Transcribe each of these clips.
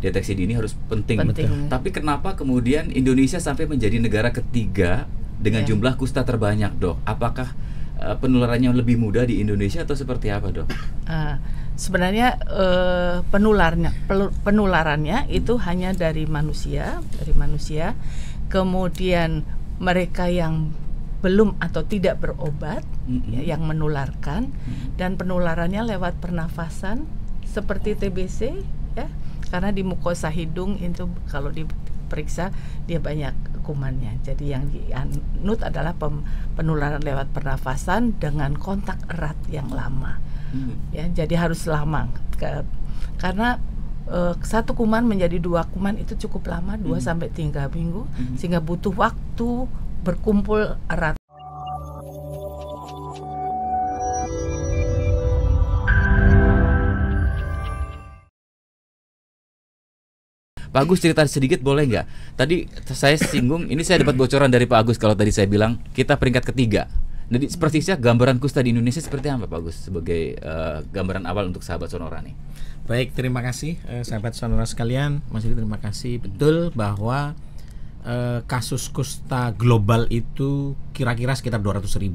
deteksi dini harus penting. Penting. Tapi kenapa kemudian Indonesia sampai menjadi negara ketiga dengan jumlah kusta terbanyak, Dok? Apakah penularannya lebih mudah di Indonesia atau seperti apa, Dok? Sebenarnya penularannya itu hanya dari manusia. Kemudian mereka yang belum atau tidak berobat ya, yang menularkan, dan penularannya lewat pernafasan seperti TBC ya, karena di mukosa hidung itu kalau diperiksa dia banyak kumannya. Jadi yang dianut adalah penularan lewat pernafasan dengan kontak erat yang lama. Ya, jadi harus lama karena satu kuman menjadi 2 kuman itu cukup lama, 2 sampai 3 minggu, sehingga butuh waktu berkumpul erat. Pak Agus, cerita sedikit boleh nggak? Tadi saya singgung, ini saya dapat bocoran dari Pak Agus kalau tadi saya bilang kita peringkat ketiga. Jadi persisnya gambaran kusta di Indonesia seperti apa, Pak Agus, sebagai gambaran awal untuk sahabat Sonora nih? Baik, terima kasih sahabat Sonora sekalian. Mas Yudi, terima kasih. Betul bahwa kasus kusta global itu kira-kira sekitar 200.000.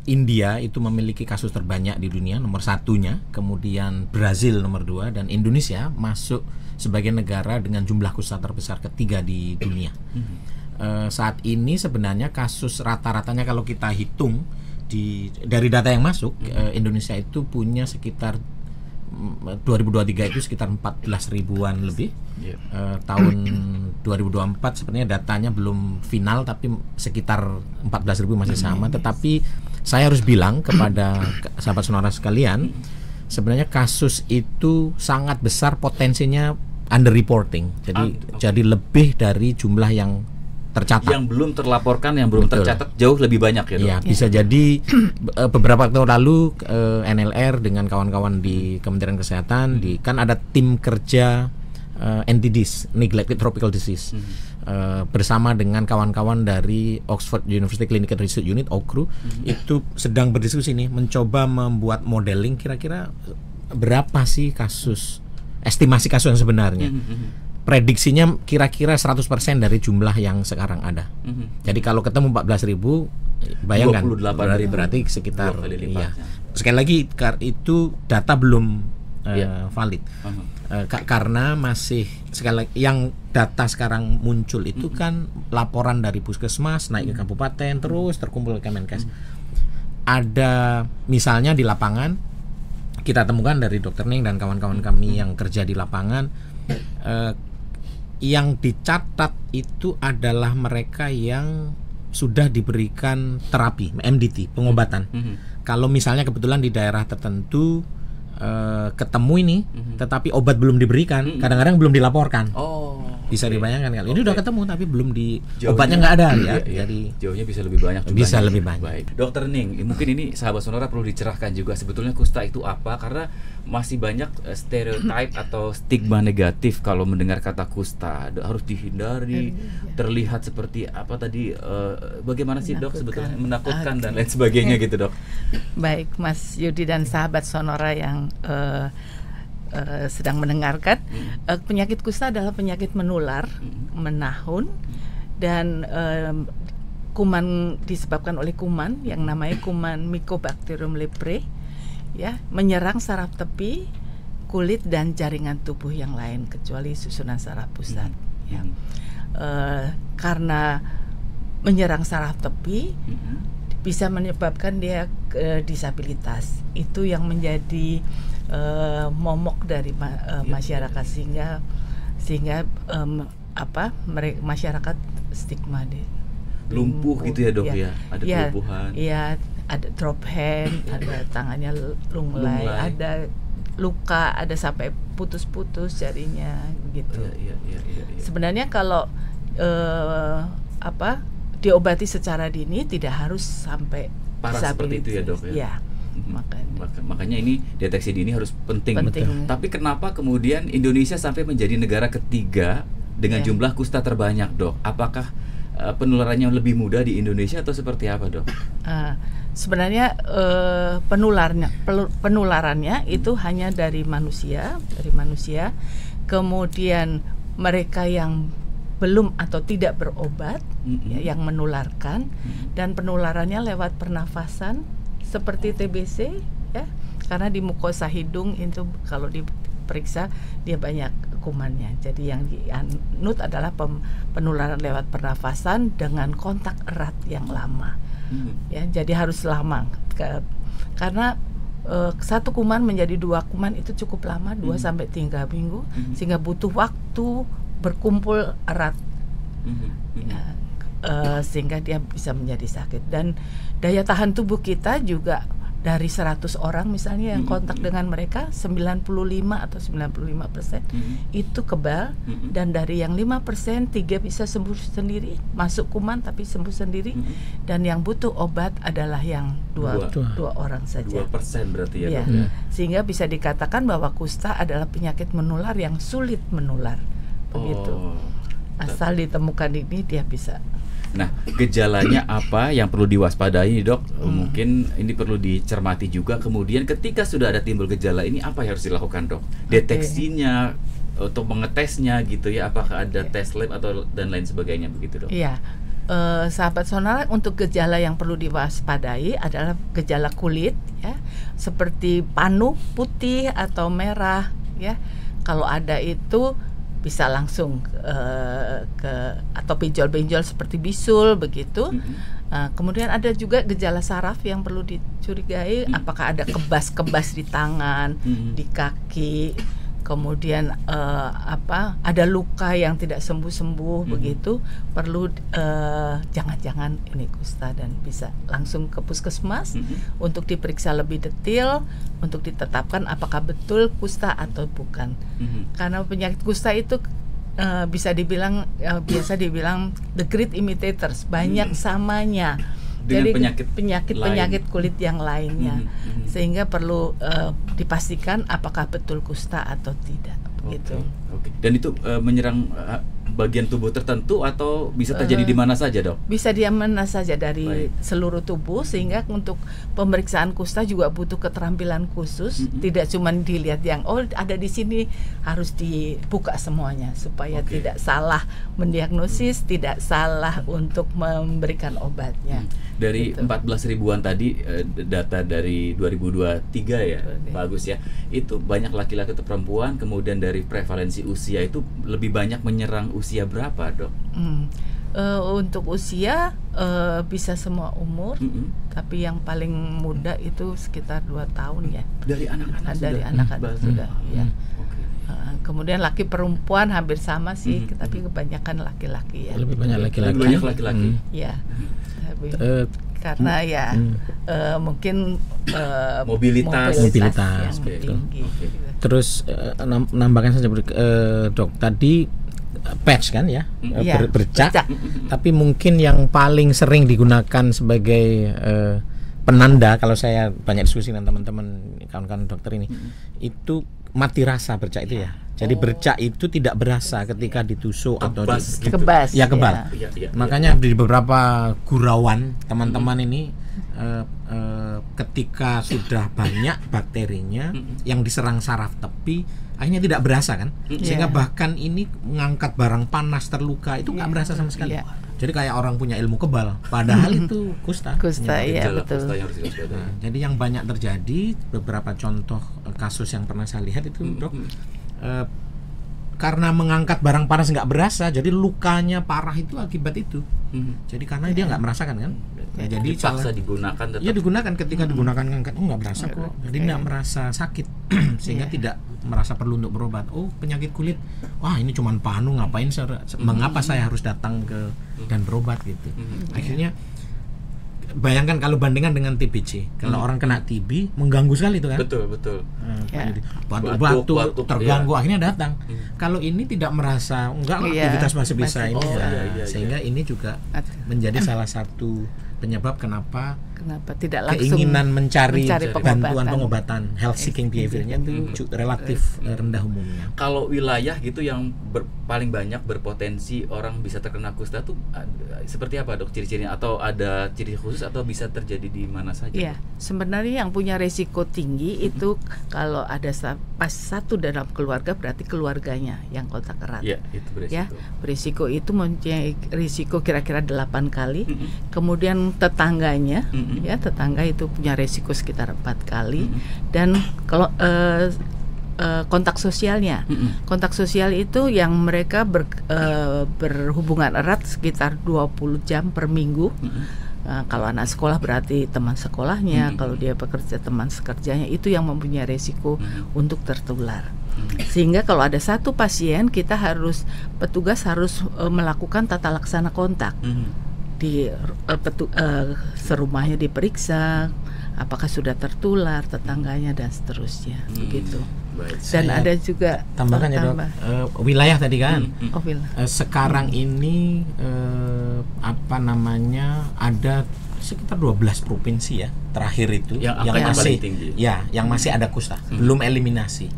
India itu memiliki kasus terbanyak di dunia, nomor satunya, kemudian Brazil nomor 2, dan Indonesia masuk sebagai negara dengan jumlah kusta terbesar ketiga di dunia. Saat ini sebenarnya kasus rata-ratanya kalau kita hitung dari data yang masuk, Indonesia itu punya sekitar 2023 itu sekitar 14 ribuan lebih. Tahun 2024 sebenarnya datanya belum final, tapi sekitar 14.000 masih sama. Tetapi saya harus bilang kepada sahabat Sonora sekalian, sebenarnya kasus itu sangat besar potensinya underreporting. Jadi lebih dari jumlah yang tercatat. Yang belum terlaporkan, yang belum tercatat jauh lebih banyak ya, Dok? Ya, bisa jadi beberapa waktu lalu NLR dengan kawan-kawan di Kementerian Kesehatan kan ada tim kerja NTDs, Neglected Tropical Disease, bersama dengan kawan-kawan dari Oxford University Clinical Research Unit (OCRU), itu sedang berdiskusi nih, mencoba membuat modeling kira-kira berapa sih kasus, estimasi kasus yang sebenarnya. Prediksinya kira-kira 100% dari jumlah yang sekarang ada. Jadi kalau ketemu 14.000, bayangkan berarti sekitar ya. Sekali lagi itu data belum valid. Karena masih sekali lagi, yang data sekarang muncul itu kan laporan dari puskesmas naik ke kabupaten terus terkumpul ke Kemenkes. Ada misalnya di lapangan kita temukan dari Dr. Ning dan kawan-kawan kami yang kerja di lapangan, yang dicatat itu adalah mereka yang sudah diberikan terapi MDT, pengobatan. Kalau misalnya kebetulan di daerah tertentu ketemu ini, tetapi obat belum diberikan, kadang-kadang belum dilaporkan. Bisa dibayangkan kali. Ini udah ketemu tapi belum obatnya nggak ada ya. Jadi jauhnya bisa lebih banyak. Bisa lebih banyak. Baik. Dokter Ning, mungkin ini sahabat Sonora perlu dicerahkan juga sebetulnya kusta itu apa, karena masih banyak stereotip atau stigma negatif kalau mendengar kata kusta. Harus dihindari, terlihat seperti apa tadi, bagaimana sih Dok sebetulnya, menakutkan dan lain sebagainya gitu, Dok. Baik, Mas Yudi dan sahabat Sonora yang sedang mendengarkan, penyakit kusta adalah penyakit menular, menahun, dan kuman disebabkan oleh kuman yang namanya kuman Mycobacterium leprae, ya, menyerang saraf tepi, kulit dan jaringan tubuh yang lain kecuali susunan saraf pusat. Ya. Karena menyerang saraf tepi bisa menyebabkan dia disabilitas. Itu yang menjadi momok dari masyarakat, sehingga masyarakat stigma lumpuh gitu ya, Dok, ya. Ada kelumpuhan. Iya, ada drop hand, ada tangannya lunglai, ada luka, ada sampai putus-putus jarinya gitu. Sebenarnya kalau diobati secara dini tidak harus sampai parah seperti itu ya, Dok, ya. Makanya ini deteksi dini harus penting. Tapi kenapa kemudian Indonesia sampai menjadi negara ketiga dengan jumlah kusta terbanyak, Dok? Apakah penularannya lebih mudah di Indonesia atau seperti apa, Dok? sebenarnya penularannya itu hanya dari manusia, kemudian mereka yang belum atau tidak berobat yang menularkan, dan penularannya lewat pernafasan seperti TBC ya, karena di mukosa hidung itu kalau diperiksa dia banyak kumannya. Jadi yang dianut adalah penularan lewat pernafasan dengan kontak erat yang lama. Ya, jadi harus lama karena satu kuman menjadi 2 kuman itu cukup lama, 2 sampai 3 minggu, sehingga butuh waktu berkumpul erat ya, sehingga dia bisa menjadi sakit. Dan daya tahan tubuh kita juga dari 100 orang misalnya yang kontak dengan mereka, 95 atau 95% itu kebal, dan dari yang 5% 3 bisa sembuh sendiri, masuk kuman tapi sembuh sendiri, dan yang butuh obat adalah yang 2 orang saja. 2% berarti ya, ya. Dok, ya. Sehingga bisa dikatakan bahwa kusta adalah penyakit menular yang sulit menular. Begitu. Asal ditemukan ini dia bisa. Nah, gejalanya apa yang perlu diwaspadai, Dok? Mungkin ini perlu dicermati juga. Kemudian ketika sudah ada timbul gejala ini, apa yang harus dilakukan, Dok? Deteksinya, untuk mengetesnya gitu ya, apakah ada tes lab atau dan lain sebagainya begitu, Dok? Iya. Sahabat Sonora, untuk gejala yang perlu diwaspadai adalah gejala kulit ya, seperti panu putih atau merah ya. Kalau ada itu bisa langsung ke atau benjol-benjol seperti bisul begitu. Kemudian ada juga gejala saraf yang perlu dicurigai, apakah ada kebas-kebas di tangan, di kaki, kemudian ada luka yang tidak sembuh-sembuh begitu, perlu jangan-jangan ini kusta, dan bisa langsung ke puskesmas untuk diperiksa lebih detail untuk ditetapkan apakah betul kusta atau bukan. Karena penyakit kusta itu bisa dibilang biasa dibilang the great imitators, banyak samanya. Jadi penyakit kulit yang lainnya, sehingga perlu dipastikan apakah betul kusta atau tidak. Gitu. Oke. Dan itu menyerang bagian tubuh tertentu atau bisa terjadi di mana saja, Dok? Bisa di mana saja dari seluruh tubuh, sehingga untuk pemeriksaan kusta juga butuh keterampilan khusus. Tidak cuma dilihat yang ada di sini, harus dibuka semuanya supaya tidak salah mendiagnosis, tidak salah untuk memberikan obatnya. Dari 14 ribuan tadi data dari 2023 ya, Pak Agus ya, itu banyak laki-laki atau perempuan, kemudian dari prevalensi usia itu lebih banyak menyerang usia berapa, Dok? Untuk usia bisa semua umur, tapi yang paling muda itu sekitar 2 tahun ya. Dari anak-anak dari anak-anak sudah ya. Kemudian laki perempuan hampir sama sih, tapi kebanyakan laki-laki ya. Lebih banyak laki-laki. Lebih banyak laki-laki. Ya. Karena ya mungkin mobilitas yang tinggi. Terus nambahkan saja Dok, tadi patch kan ya, bercak, tapi mungkin yang paling sering digunakan sebagai penanda, kalau saya banyak diskusi dengan teman-teman kawan-kawan dokter ini, itu mati rasa bercak itu ya. Jadi bercak itu tidak berasa ketika ditusuk atau kebas. Ya, kebal. Makanya di beberapa gurauan teman-teman ini ketika sudah banyak bakterinya yang diserang saraf tepi, akhirnya tidak berasa kan, sehingga bahkan ini mengangkat barang panas, terluka itu nggak berasa sama sekali. Jadi kayak orang punya ilmu kebal, padahal itu kusta. Iya betul. Jadi yang banyak terjadi, beberapa contoh kasus yang pernah saya lihat itu, Dok, karena mengangkat barang panas nggak berasa, jadi lukanya parah itu akibat itu. Jadi karena dia nggak merasakan kan. Ya, jadi dipaksa digunakan tetap. Ya digunakan, ketika digunakan ngangkat, nggak berasa kok. Jadi nggak merasa sakit, sehingga tidak merasa perlu untuk berobat. Penyakit kulit, wah ini cuma panu, ngapain mengapa saya harus datang ke dan berobat gitu. Akhirnya bayangkan kalau bandingkan dengan TBC, kalau orang kena TB mengganggu sekali itu kan. Betul. Batuk terganggu, akhirnya datang. Kalau ini tidak merasa, aktivitas masih bisa ini, sehingga ini juga menjadi salah satu penyebab kenapa Kenapa tidak langsung keinginan mencari bantuan pengobatan. pengobatan health seeking behaviornya itu relatif rendah umumnya. Kalau wilayah gitu yang paling banyak berpotensi orang bisa terkena kusta tuh seperti apa dok ciri-cirinya, atau ada ciri khusus atau bisa terjadi di mana saja? Iya, sebenarnya yang punya resiko tinggi itu kalau ada pas satu dalam keluarga berarti keluarganya yang kontak erat. Iya, itu beresiko. Ya, berisiko itu mempunyai risiko kira-kira 8 kali. Kemudian tetangganya, ya tetangga itu punya risiko sekitar 4 kali. Dan kalau kontak sosialnya, kontak sosial itu yang mereka berhubungan erat sekitar 20 jam per minggu. Kalau anak sekolah berarti teman sekolahnya, kalau dia bekerja teman sekerjanya, itu yang mempunyai risiko untuk tertular. Sehingga kalau ada satu pasien, petugas harus melakukan tata laksana kontak. Di serumahnya diperiksa, apakah sudah tertular tetangganya dan seterusnya, begitu. Baik. Dan ada juga tambahkan ya dok, wilayah tadi kan. Sekarang ini ada sekitar 12 provinsi ya terakhir itu yang masih yang masih ada kusta, belum eliminasi.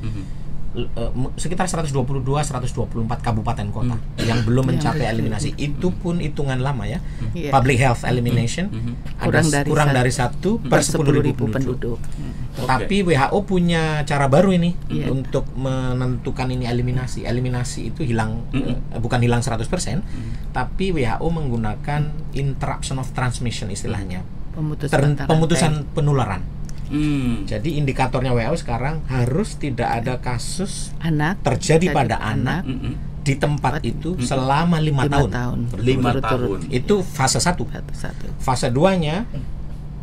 Sekitar 124 kabupaten kota yang belum mencapai eliminasi. Itu pun hitungan lama ya. Public health elimination kurang dari 1 per 10.000 penduduk. Tetapi WHO punya cara baru ini untuk menentukan ini eliminasi. Eliminasi itu bukan hilang 100%, tapi WHO menggunakan interruption of transmission istilahnya. Pemutusan penularan. Jadi indikatornya WHO sekarang harus tidak ada kasus terjadi pada anak di tempat itu selama 5 tahun. 5 tahun. Itu fase 1. Fase 2-nya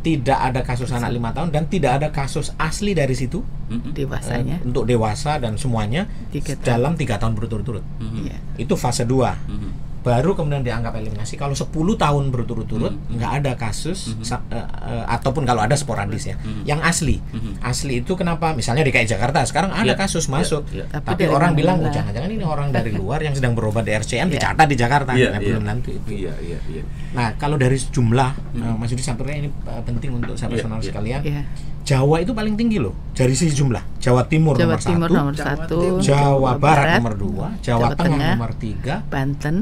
tidak ada kasus anak 5 tahun dan tidak ada kasus asli dari situ. Dewasanya. Untuk dewasa dan semuanya dalam 3 tahun berturut-turut. Itu fase 2. Baru kemudian dianggap eliminasi kalau 10 tahun berturut-turut nggak ada kasus ataupun kalau ada sporadis ya. Yang asli. Asli itu kenapa? Misalnya di DKI Jakarta sekarang ada kasus masuk. Tapi orang bilang jangan-jangan ini orang dari luar yang sedang berobat di RCM dicatat di Jakarta. Belum nanti itu. Nah, kalau dari jumlah Mas Yudi sampaikan ini penting untuk sahabat-sahabat sekalian. Jawa itu paling tinggi loh dari sisi jumlah. Jawa Timur nomor 1, Jawa Barat nomor 2, Jawa Tengah nomor 3,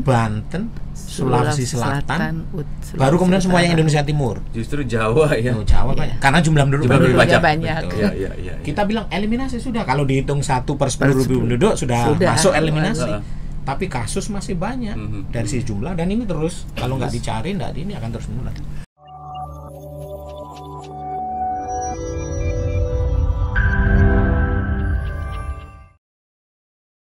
Banten, Sulawesi Selatan, baru kemudian semua yang Indonesia Timur. Justru Jawa ya. Jawa banyak. Karena jumlah penduduk banyak. Kita bilang eliminasi sudah, kalau dihitung 1 per 10.000 penduduk sudah masuk eliminasi. Tapi kasus masih banyak dari sisi jumlah, dan ini terus kalau nggak dicari ini akan terus menular.